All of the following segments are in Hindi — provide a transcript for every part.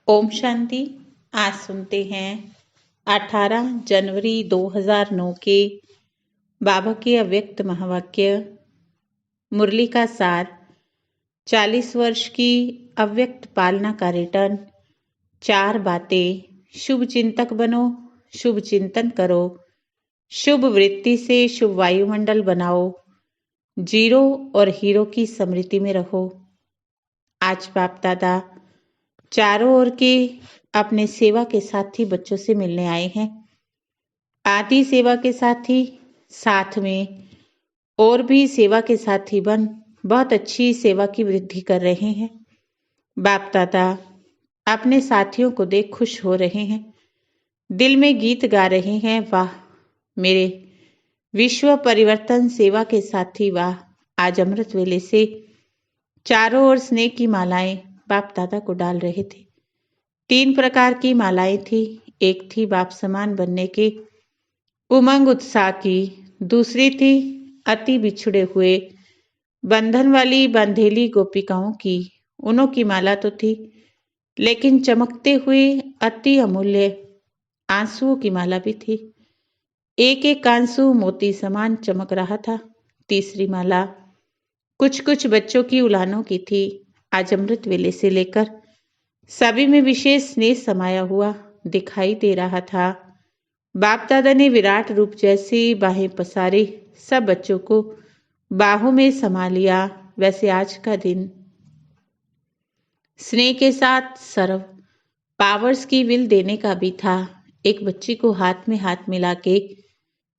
ओम शांति। आज सुनते हैं 18 जनवरी 2009 के बाबा के अव्यक्त महावाक्य। मुरली का सार। 40 वर्ष की अव्यक्त पालना का रिटर्न। 4 बातें। शुभ चिंतक बनो, शुभ चिंतन करो, शुभ वृत्ति से शुभ वायुमंडल बनाओ, जीरो और हीरो की स्मृति में रहो। आज बाप दादा चारों ओर के अपने सेवा के साथी बच्चों से मिलने आए हैं। आदि सेवा के साथी, साथ में और भी सेवा के साथी बन बहुत अच्छी सेवा की वृद्धि कर रहे हैं। बाप दादा अपने साथियों को देख खुश हो रहे हैं, दिल में गीत गा रहे हैं। वाह मेरे विश्व परिवर्तन सेवा के साथी, वाह। आज अमृत वेले से चारों ओर स्नेह की मालाएं बाप दादा को डाल रहे थे। 3 प्रकार की मालाएं थी। एक थी बाप समान बनने के उमंग उत्साह की, दूसरी थी अति बिछुड़े हुए बंधन वाली बंधेली गोपिकाओं की। उनों की माला तो थी, लेकिन चमकते हुए अति अमूल्य आंसुओं की माला भी थी। एक एक आंसू मोती समान चमक रहा था। तीसरी माला कुछ कुछ बच्चों की उलानों की थी। आज अमृत वेले से लेकर सभी में विशेष स्नेह समाया हुआ दिखाई दे रहा था। बाप दादा ने विराट रूप जैसी बाहें पसारी सब बच्चों को बाहों में समा लिया। वैसे आज का दिन स्नेह के साथ सर्व पावर्स की विल देने का भी था। एक बच्ची को हाथ में हाथ मिला के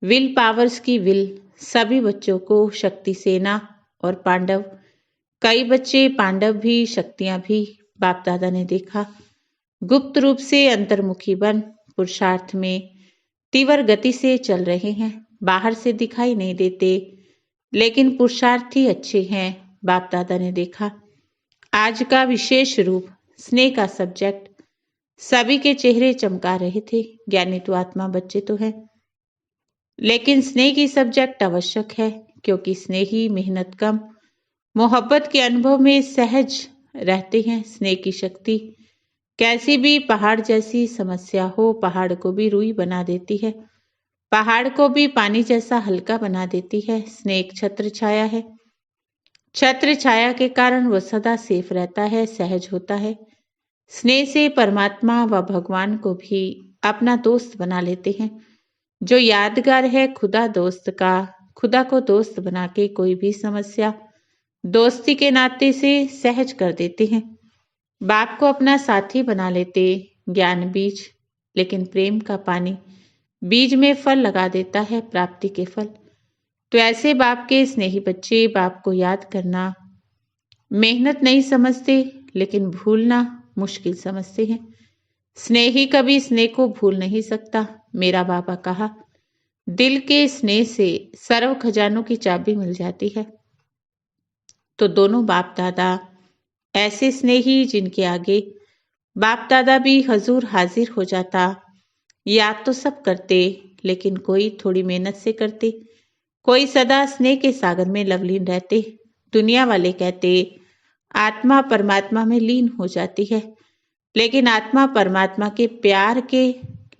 विल पावर्स की विल सभी बच्चों को शक्ति सेना और पांडव, कई बच्चे पांडव भी शक्तियां भी बाप दादा ने देखा गुप्त रूप से अंतर्मुखी बन पुरुषार्थ में तीव्र गति से चल रहे हैं। बाहर से दिखाई नहीं देते, लेकिन पुरुषार्थी अच्छे हैं। बाप दादा ने देखा आज का विशेष रूप स्नेह का सब्जेक्ट सभी के चेहरे चमका रहे थे। ज्ञानी तो आत्मा बच्चे तो हैं, लेकिन स्नेह की सब्जेक्ट आवश्यक है, क्योंकि स्नेही मेहनत कम मोहब्बत के अनुभव में सहज रहते हैं। स्नेह की शक्ति कैसी भी पहाड़ जैसी समस्या हो, पहाड़ को भी रूई बना देती है, पहाड़ को भी पानी जैसा हल्का बना देती है। स्नेह एक छत्र छाया है, छत्र छाया के कारण वह सदा सेफ रहता है, सहज होता है। स्नेह से परमात्मा व भगवान को भी अपना दोस्त बना लेते हैं। जो यादगार है खुदा दोस्त का, खुदा को दोस्त बना के कोई भी समस्या दोस्ती के नाते से सहज कर देते हैं। बाप को अपना साथी बना लेते। ज्ञान बीज, लेकिन प्रेम का पानी बीज में फल लगा देता है, प्राप्ति के फल। तो ऐसे बाप के स्नेही बच्चे बाप को याद करना मेहनत नहीं समझते, लेकिन भूलना मुश्किल समझते हैं। स्नेही कभी स्नेह को भूल नहीं सकता। मेरा बाबा कहा दिल के स्नेह से सर्व खजानों की चाबी मिल जाती है। तो दोनों बाप दादा ऐसे स्नेही जिनके आगे बाप दादा भी हजूर हाजिर हो जाता। याद तो सब करते, लेकिन कोई थोड़ी मेहनत से करते, कोई सदा स्नेह के सागर में लवलीन रहते। दुनिया वाले कहते आत्मा परमात्मा में लीन हो जाती है, लेकिन आत्मा परमात्मा के प्यार के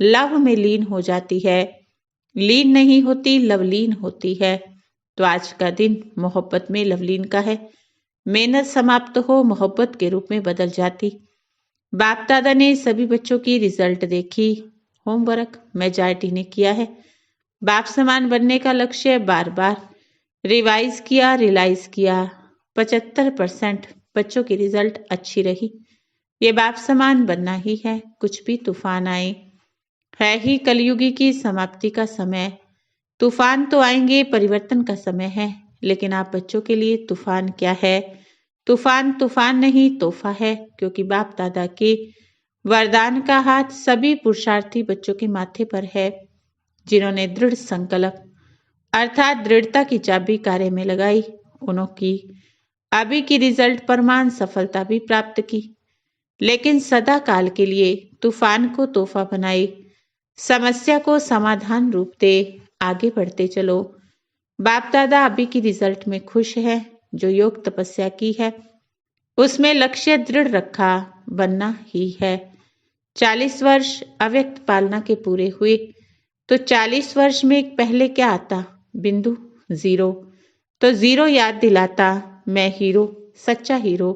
लव में लीन हो जाती है। लीन नहीं होती, लवलीन होती है। तो आज का दिन मोहब्बत में लवलीन का है। मेहनत समाप्त हो मोहब्बत के रूप में बदल जाती। बाप दादा ने सभी बच्चों की रिजल्ट देखी। होमवर्क मेजॉरिटी ने किया है। बाप समान बनने का लक्ष्य बार बार रिवाइज किया, रियलाइज किया। 75% बच्चों की रिजल्ट अच्छी रही। ये बाप समान बनना ही है। कुछ भी तूफान आए, है ही कलयुगी की समाप्ति का समय। तूफान तो आएंगे, परिवर्तन का समय है, लेकिन आप बच्चों के लिए तूफान क्या है? तूफान तूफान नहीं, तोहफा है, क्योंकि बाप दादा के वरदान का हाथ सभी पुरुषार्थी बच्चों के माथे पर है, जिन्होंने दृढ़ संकल्प अर्थात दृढ़ता की चाबी कार्य में लगाई। उन्होंने अभी की रिजल्ट प्रमाण सफलता भी प्राप्त की, लेकिन सदा काल के लिए तूफान को तोहफा बनाई। समस्या को समाधान रूप दे, आगे बढ़ते चलो। बाप दादा अभी की रिजल्ट में खुश है। जो योग तपस्या की है उसमें लक्ष्य दृढ़ रखा, बनना ही है। 40 वर्ष अव्यक्त पालना के पूरे हुए तो 40 वर्ष में पहले क्या आता? बिंदु, जीरो। तो जीरो याद दिलाता मैं हीरो, सच्चा हीरो,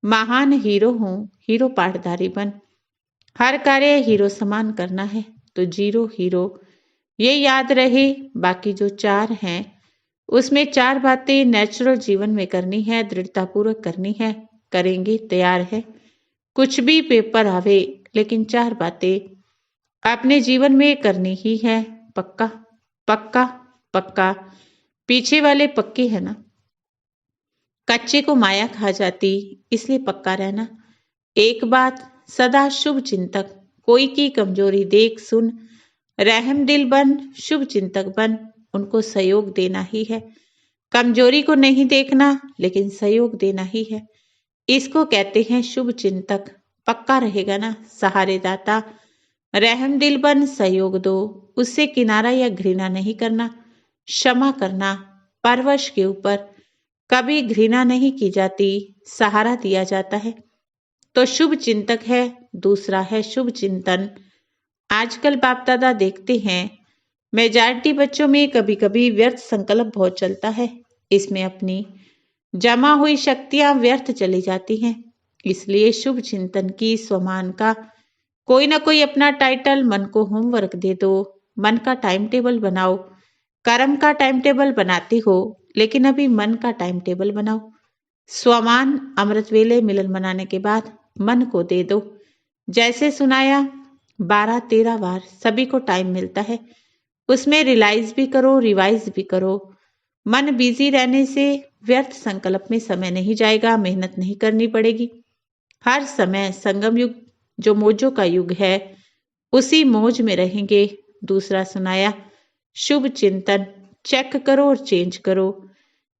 महान हीरो हूँ, हीरो पाठधारी बन। हर कार्य हीरो समान करना है तो जीरो हीरो ये याद रहे। बाकी जो 4 हैं उसमें 4 बातें नेचुरल जीवन में करनी है, दृढ़तापूर्वक करनी है, करेंगे, तैयार है। कुछ भी पेपर आवे लेकिन 4 बातें अपने जीवन में करनी ही है। पक्का पक्का पक्का। पीछे वाले पक्के है ना। कच्चे को माया खा जाती, इसलिए पक्का रहना। एक बात, सदा शुभ चिंतक, कोई की कमजोरी देख सुन रहम दिल बन, शुभ चिंतक बन, उनको सहयोग देना ही है। कमजोरी को नहीं देखना लेकिन सहयोग देना ही है। इसको कहते हैं शुभ चिंतक। पक्का रहेगा ना, सहारे दाता, रहम दिल बन, सहयोग दो, उससे किनारा या घृणा नहीं करना, क्षमा करना, परवश के ऊपर कभी घृणा नहीं की जाती, सहारा दिया जाता है तो शुभ चिंतक है। दूसरा है शुभ चिंतन। आजकल बाप दादा देखते हैं मेजॉरिटी बच्चों में कभी कभी व्यर्थ संकल्प बहुत चलता है, इसमें अपनी जमा हुई शक्तियां व्यर्थ चली जाती हैं। इसलिए शुभ चिंतन की स्वमान का कोई ना कोई अपना टाइटल मन को होमवर्क दे दो। मन का टाइम टेबल बनाओ। कर्म का टाइम टेबल बनाते हो लेकिन अभी मन का टाइम टेबल बनाओ। स्वमान अमृत वेले मिलन मनाने के बाद मन को दे दो। जैसे सुनाया 12-13 बार सभी को टाइम मिलता है, उसमें रियलाइज भी करो, रिवाइज भी करो। मन बिजी रहने से व्यर्थ संकल्प में समय नहीं जाएगा, मेहनत नहीं करनी पड़ेगी। हर समय संगम युग जो मौजों का युग है उसी मौज में रहेंगे। दूसरा सुनाया शुभ चिंतन, चेक करो और चेंज करो।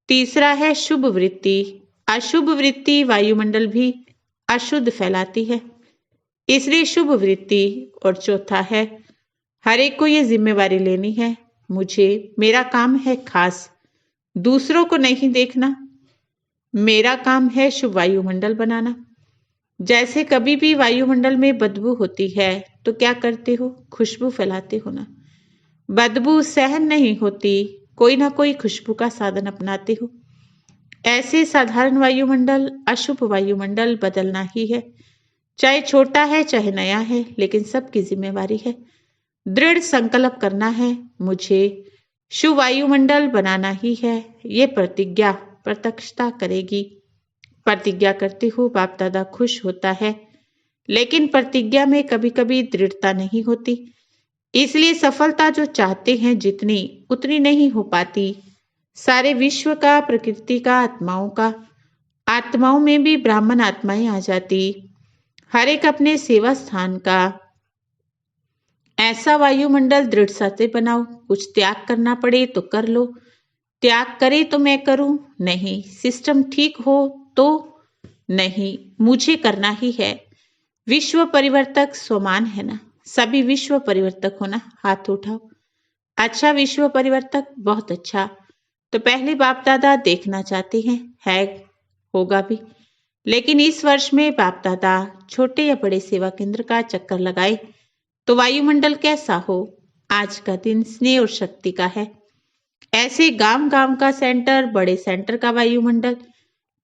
तीसरा है शुभ वृत्ति। अशुभ वृत्ति वायुमंडल भी अशुद्ध फैलाती है, इसलिए शुभ वृत्ति। और चौथा है हर एक को ये जिम्मेवारी लेनी है, मुझे मेरा काम है खास, दूसरों को नहीं देखना। मेरा काम है शुभ वायुमंडल बनाना। जैसे कभी भी वायुमंडल में बदबू होती है तो क्या करते हो? खुशबू फैलाते हो ना। बदबू सहन नहीं होती, कोई ना कोई खुशबू का साधन अपनाते हो। ऐसे साधारण वायुमंडल अशुभ वायुमंडल बदलना ही है, चाहे छोटा है चाहे नया है, लेकिन सबकी जिम्मेवारी है। दृढ़ संकल्प करना है, मुझे शुभ वायुमंडल बनाना ही है। ये प्रतिज्ञा प्रत्यक्षता करेगी। प्रतिज्ञा करते हो बाप दादा खुश होता है, लेकिन प्रतिज्ञा में कभी कभी दृढ़ता नहीं होती, इसलिए सफलता जो चाहते हैं जितनी उतनी नहीं हो पाती। सारे विश्व का, प्रकृति का, आत्माओं का, आत्माओं में भी ब्राह्मण आत्माएं आ जाती। हर एक अपने सेवा स्थान का ऐसा वायुमंडल दृढ़ता से बनाओ। कुछ त्याग करना पड़े तो कर लो, त्याग करे तो मैं करूं नहीं, सिस्टम ठीक हो तो नहीं, मुझे करना ही है। विश्व परिवर्तक स्वमान है ना, सभी विश्व परिवर्तक हो ना, हाथ उठाओ। अच्छा विश्व परिवर्तक, बहुत अच्छा। तो पहले बाप दादा देखना चाहते हैं, है होगा भी, लेकिन इस वर्ष में बाप दादा छोटे या बड़े सेवा केंद्र का चक्कर लगाए तो वायुमंडल कैसा हो। आज का दिन स्नेह और शक्ति का है। ऐसे गांव गांव का सेंटर, बड़े सेंटर का वायुमंडल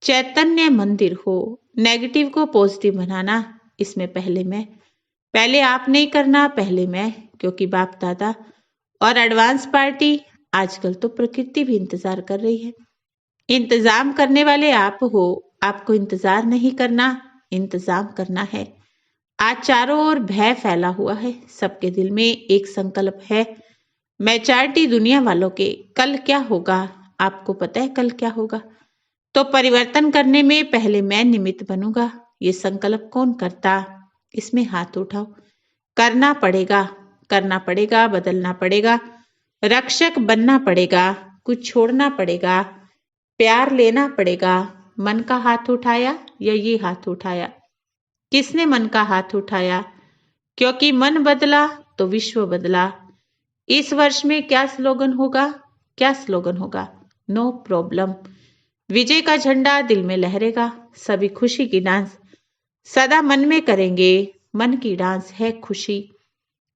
चैतन्य मंदिर हो। नेगेटिव को पॉजिटिव बनाना, इसमें पहले आप नहीं करना, पहले मैं, क्योंकि बाप दादा और एडवांस पार्टी, आजकल तो प्रकृति भी इंतजार कर रही है। इंतजाम करने वाले आप हो, आपको इंतजार नहीं करना, इंतजाम करना है। आज चारों ओर भय फैला हुआ है, सबके दिल में एक संकल्प है, मेजॉरिटी दुनिया वालों के, कल क्या होगा आपको पता है, कल क्या होगा। तो परिवर्तन करने में पहले मैं निमित्त बनूंगा, ये संकल्प कौन करता? इसमें हाथ उठाओ। करना पड़ेगा, बदलना पड़ेगा, रक्षक बनना पड़ेगा, कुछ छोड़ना पड़ेगा, प्यार लेना पड़ेगा। मन का हाथ उठाया या ये हाथ उठाया? किसने मन का हाथ उठाया? क्योंकि मन बदला तो विश्व बदला। इस वर्ष में क्या स्लोगन होगा? No problem. विजय का झंडा दिल में लहरेगा, सभी खुशी की डांस सदा मन में करेंगे। मन की डांस है खुशी।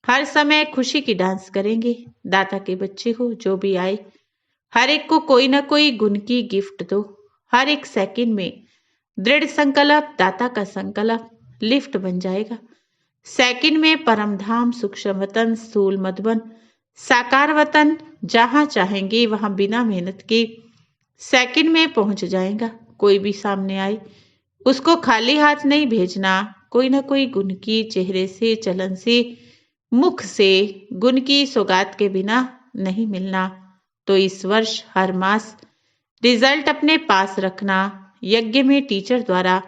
हर समय खुशी की डांस करेंगे। दाता के बच्चे हो, जो भी आए हर एक को कोई ना कोई गुण की गिफ्ट दो। हर एक सेकंड में दृढ़ संकल्प, दाता का संकल्प लिफ्ट बन जाएगा। सेकंड में परम धाम, सूक्ष्म वतन, स्थूल मधुबन, साकार वतन, जहां चाहेंगे वहां बिना मेहनत के सेकंड में पहुंच जाएगा। कोई भी सामने आए उसको खाली हाथ नहीं भेजना। कोई ना कोई गुण की, चेहरे से, चलन से, मुख से गुण की सौगात के बिना नहीं मिलना। तो इस वर्ष हर मास रिजल्ट अपने पास रखना। यज्ञ में टीचर द्वारा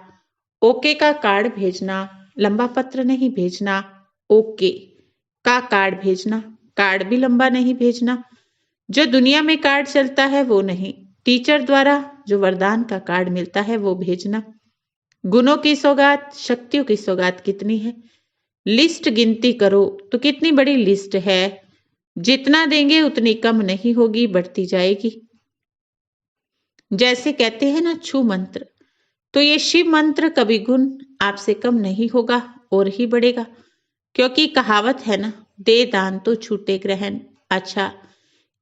ओके का कार्ड भेजना, लंबा पत्र नहीं भेजना। ओके का कार्ड भेजना, कार्ड भी लंबा नहीं भेजना। जो दुनिया में कार्ड चलता है वो नहीं, टीचर द्वारा जो वरदान का कार्ड मिलता है वो भेजना। गुणों की सौगात, शक्तियों की सौगात कितनी है, लिस्ट गिनती करो तो कितनी बड़ी लिस्ट है। जितना देंगे उतनी कम नहीं होगी, बढ़ती जाएगी। जैसे कहते हैं ना छू मंत्र, तो ये शिव मंत्र कभी गुण आपसे कम नहीं होगा और ही बढ़ेगा। क्योंकि कहावत है ना, दे दान तो छूटे ग्रहण। अच्छा,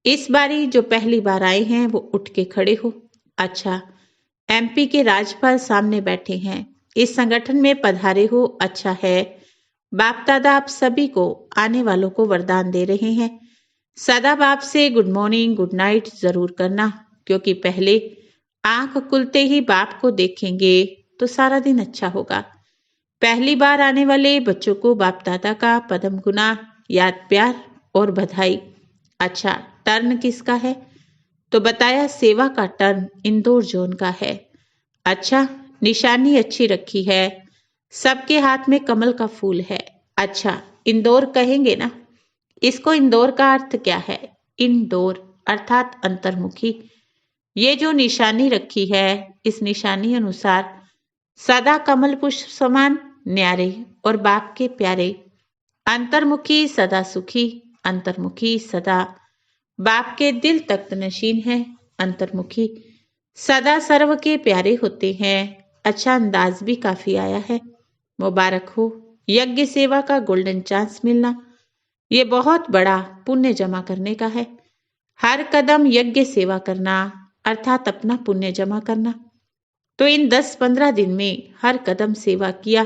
इस बारी जो पहली बार आए हैं वो उठ के खड़े हो। अच्छा, एमपी के राज्यपाल सामने बैठे हैं, इस संगठन में पधारे हो। अच्छा है, बाप दादा आप सभी को, आने वालों को वरदान दे रहे हैं। सदा बाप से गुड मॉर्निंग, गुड नाइट जरूर करना। क्योंकि पहले आंख खुलते ही बाप को देखेंगे तो सारा दिन अच्छा होगा। पहली बार आने वाले बच्चों को बाप दादा का पदम गुना, याद, प्यार और बधाई। अच्छा, टर्न किसका है? तो बताया सेवा का टर्न इंदौर जोन का है। अच्छा, निशानी अच्छी रखी है, सबके हाथ में कमल का फूल है। अच्छा, इंदौर कहेंगे ना, इसको इंदौर का अर्थ क्या है? इंडोर अर्थात अंतर्मुखी। ये जो निशानी रखी है, इस निशानी अनुसार सदा कमल पुष्प समान न्यारे और बाप के प्यारे। अंतर्मुखी सदा सुखी, अंतर्मुखी सदा बाप के दिल तख्त नशीन है। अंतर्मुखी सदा सर्व के प्यारे होते हैं। अच्छा, अंदाज भी काफी आया है। मुबारक हो, यज्ञ सेवा का गोल्डन चांस मिलना ये बहुत बड़ा पुण्य जमा करने का है। हर कदम यज्ञ सेवा करना अर्थात अपना पुण्य जमा करना। तो इन 10-15 दिन में हर कदम सेवा किया,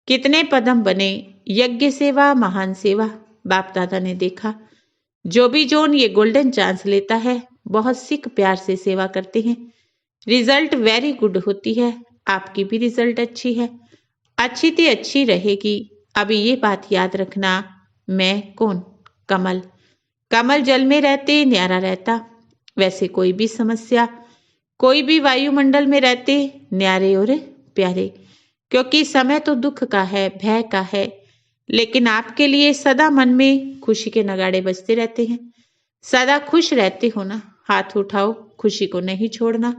कितने पदम बने। यज्ञ सेवा महान सेवा, बाप दादा ने देखा जो भी जोन ये गोल्डन चांस लेता है बहुत सिख प्यार से सेवा करते हैं, रिजल्ट वेरी गुड होती है। आपकी भी रिजल्ट अच्छी है, अच्छी थी अच्छी रहेगी। अभी ये बात याद रखना, मैं कौन? कमल। कमल जल में रहते न्यारा रहता। वैसे कोई भी समस्या, कोई भी वायुमंडल में रहते न्यारे और प्यारे। क्योंकि समय तो दुख का है, भय का है, लेकिन आपके लिए सदा मन में खुशी के नगाड़े बजते रहते हैं। सदा खुश रहते हो ना, हाथ उठाओ, खुशी को नहीं छोड़ना।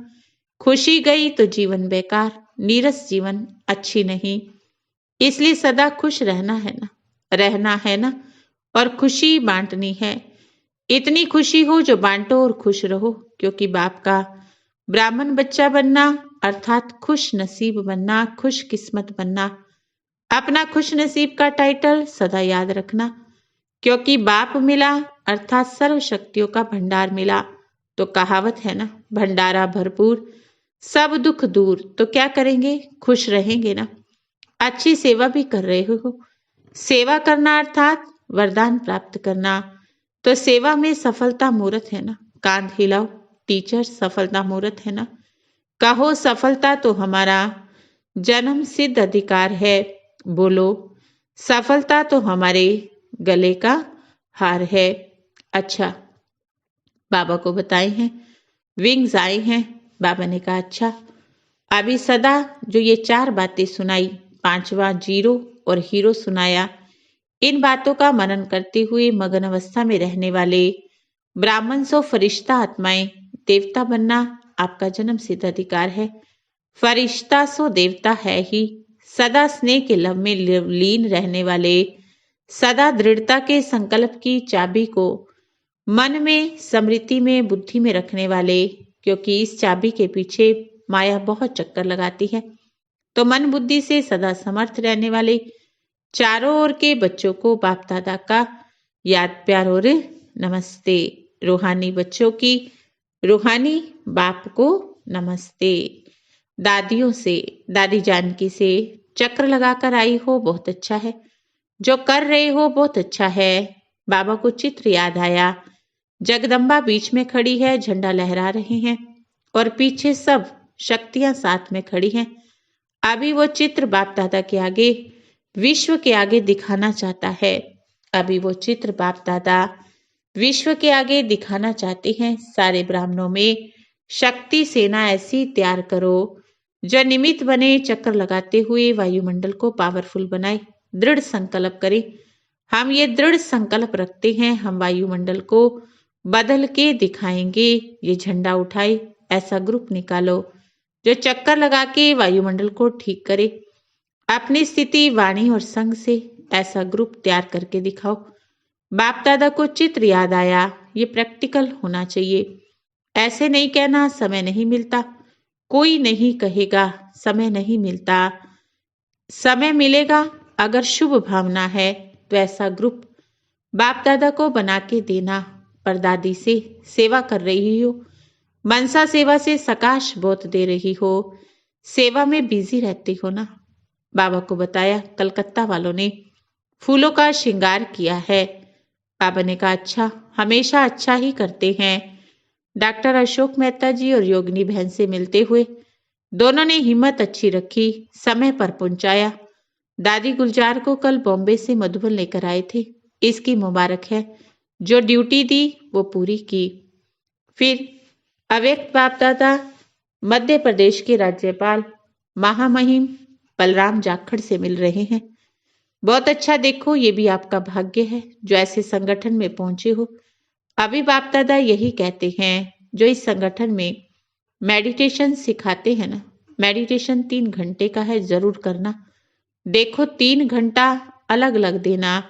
खुशी गई तो जीवन बेकार, नीरस जीवन अच्छी नहीं। इसलिए सदा खुश रहना है ना, और खुशी बांटनी है। इतनी खुशी हो जो बांटो और खुश रहो। क्योंकि बाप का ब्राह्मण बच्चा बनना अर्थात खुश नसीब बनना, खुश किस्मत बनना। अपना खुश नसीब का टाइटल सदा याद रखना। क्योंकि बाप मिला अर्थात सर्व शक्तियों का भंडार मिला। तो कहावत है ना, भंडारा भरपूर सब दुख दूर। तो क्या करेंगे? खुश रहेंगे ना। अच्छी सेवा भी कर रहे हो। सेवा करना अर्थात वरदान प्राप्त करना। तो सेवा में सफलता मूर्त है ना। कांध हिलाओ, टीचर सफलता मूर्त है ना। कहो सफलता तो हमारा जन्म सिद्ध अधिकार है। बोलो सफलता तो हमारे गले का हार है। अच्छा, बाबा को बताए हैं, विंग्स आए हैं। बाबा ने कहा अच्छा, अभी सदा जो ये 4 बातें सुनाई, 5वां जीरो और हीरो सुनाया, इन बातों का मनन करते हुए मगन अवस्था में रहने वाले ब्राह्मण सो फरिश्ता आत्माएं, देवता बनना आपका जन्म सिद्ध अधिकार है। फरिश्ता सो देवता है ही। सदा स्नेह के लव में लीन रहने वाले, सदा दृढ़ता के संकल्प की चाबी को मन में, स्मृति में, बुद्धि में रखने वाले। क्योंकि इस चाबी के पीछे माया बहुत चक्कर लगाती है। तो मन बुद्धि से सदा समर्थ रहने वाले, चारों ओर के बच्चों को बाप दादा का याद प्यार और नमस्ते। रूहानी बच्चों की रूहानी बाप को नमस्ते। दादियों से, दादी जानकी से चक्र लगाकर आई हो, बहुत अच्छा है। जो कर रहे हो बहुत अच्छा है। बाबा को चित्र याद आया। जगदम्बा बीच में खड़ी है, झंडा लहरा रहे हैं और पीछे सब शक्तियां साथ में खड़ी हैं। अभी वो चित्र बाप दादा के आगे, विश्व के आगे दिखाना चाहता है। अभी वो चित्र बाप दादा विश्व के आगे दिखाना चाहते हैं। सारे ब्राह्मणों में शक्ति सेना ऐसी तैयार करो जो निमित्त बने, चक्र लगाते हुए वायुमंडल को पावरफुल बनाए। दृढ़ संकल्प करें। हम ये दृढ़ संकल्प रखते हैं, हम वायुमंडल को बदल के दिखाएंगे। ये झंडा उठाए, ऐसा ग्रुप निकालो जो चक्कर लगा के वायुमंडल को ठीक करे। अपनी स्थिति वाणी और संग से ऐसा ग्रुप तैयार करके दिखाओ। बाप दादा को चित्र याद आया। ये प्रैक्टिकल होना चाहिए। ऐसे नहीं कहना समय नहीं मिलता। कोई नहीं कहेगा समय नहीं मिलता। समय मिलेगा अगर शुभ भावना है तो ऐसा ग्रुप बाप दादा को बना के देना। पर दादी से सेवा कर रही हो, मनसा सेवा से सकाश बहुत दे रही हो, सेवा में बिजी रहती हो ना। बाबा को बताया कलकत्ता वालों ने फूलों का श्रृंगार किया है। बाबा ने कहा अच्छा, हमेशा अच्छा ही करते हैं। डॉक्टर अशोक मेहता जी और योगिनी बहन से मिलते हुए दोनों ने हिम्मत अच्छी रखी, समय पर पहुंचाया। दादी गुलजार को कल बॉम्बे से मधुबन लेकर आए थे, इसकी मुबारक है। जो ड्यूटी दी वो पूरी की। फिर अव्यक्त बाप दादा मध्य प्रदेश के राज्यपाल महामहिम बलराम जाखड़ से मिल रहे हैं। बहुत अच्छा, देखो ये भी आपका भाग्य है जो ऐसे संगठन में पहुंचे हो। अभी बाप दादा यही कहते हैं जो इस संगठन में मेडिटेशन सिखाते हैं ना, मेडिटेशन 3 घंटे का है, जरूर करना। देखो 3 घंटा अलग अलग देना।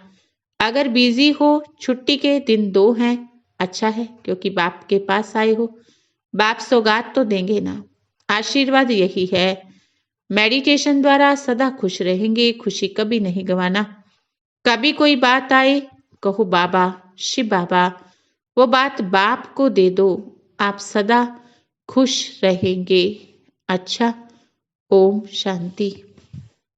अगर बिजी हो, छुट्टी के दिन 2 हैं, अच्छा है, क्योंकि बाप के पास आए हो। बाप सौगात तो देंगे ना। आशीर्वाद यही है। मेडिटेशन द्वारा सदा खुश रहेंगे, खुशी कभी नहीं गंवाना। कभी कोई बात आए, कहो बाबा, शिव बाबा, वो बात बाप को दे दो, आप सदा खुश रहेंगे। अच्छा, ओम शांति।